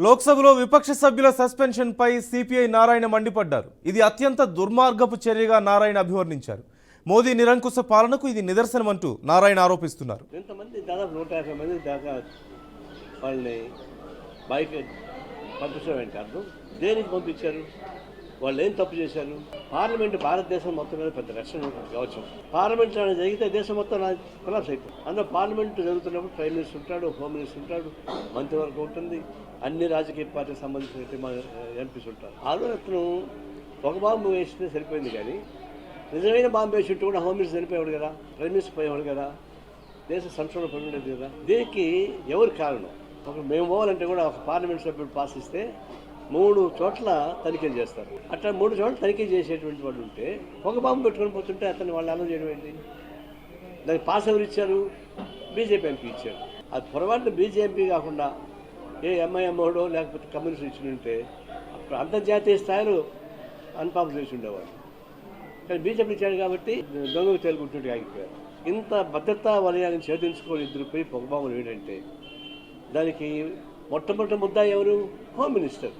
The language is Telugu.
లోక్సభలో విపక్ష సభ్యుల సస్పెన్షన్పై సిపిఐ నారాయణ మండిపడ్డారు. ఇది అత్యంత దుర్మార్గపు చర్యగా నారాయణ అభివర్ణించారు. మోదీ నిరంకుశ పాలనకు ఇది నిదర్శనమంటూ నారాయణ ఆరోపిస్తున్నారు. ఎంతమంది దాదాపు 150 మంది దాకా వాళ్ళని బయట పంపించడం కాదు. దేనికి పంపించారు? వాళ్ళు ఏం తప్పు చేశారు? పార్లమెంట్ భారతదేశం మొత్తం మీద పెద్ద రక్షణ కావచ్చు. పార్లమెంట్ జరిగితే దేశం మొత్తం కొలాప్స్ అయిపోతుంది. అందులో పార్లమెంట్ జరుగుతున్నప్పుడు ప్రైమ్ మినిస్టర్ ఉంటాడు, హోమ్ మినిస్టర్ ఉంటాడు, మంత్రివర్గం ఉంటుంది, అన్ని రాజకీయ పార్టీకి సంబంధించిన ఎంపీస్ ఉంటారు. ఆలోచనను ఒక బాంబు వేస్తే సరిపోయింది, కానీ నిజమైన బాంబు వేసి కూడా హోమ్ మినిస్టర్ చనిపోయేవాడు కదా, ప్రైమ్ మినిస్టర్ పోయేవాడు కదా, దేశ సంక్షోభం పడినది కదా. దీనికి ఎవరు కారణం? మేము పోవాలంటే కూడా ఒక పార్లమెంట్ సభ్యుడు పాస్ ఇస్తే 3 చోట్ల తనిఖీలు చేస్తారు. అట్లా 3 చోట్ల తనిఖీ చేసేటువంటి వాళ్ళు ఉంటే ఒక బాంబు పెట్టుకొని పోతుంటే అతన్ని వాళ్ళు అలౌ చేయడం ఏంటి? దానికి పాస్ ఎవరు ఇచ్చారు? బీజేపీ ఎంపీ ఇచ్చారు. అది పొరపాటున బీజేపీ కాకుండా ఏ ఎంఐఎంఓడో లేకపోతే కమ్యూనిస్ట్ ఇచ్చి ఉంటే అప్పుడు అంతర్జాతీయ స్థాయిలో అన్పాస్ చేసి ఉండేవాడు. కానీ బీజేపీ ఇచ్చాడు కాబట్టి దొంగకు తేలుకుంటుంటే ఆగిపోయారు. ఇంత భద్రతా వలయాన్ని ఛేదించుకొని ఇద్దరు పోయి పొగబాములు ఏంటంటే దానికి మొట్టమొదటి ముద్ద ఎవరు? Home minister.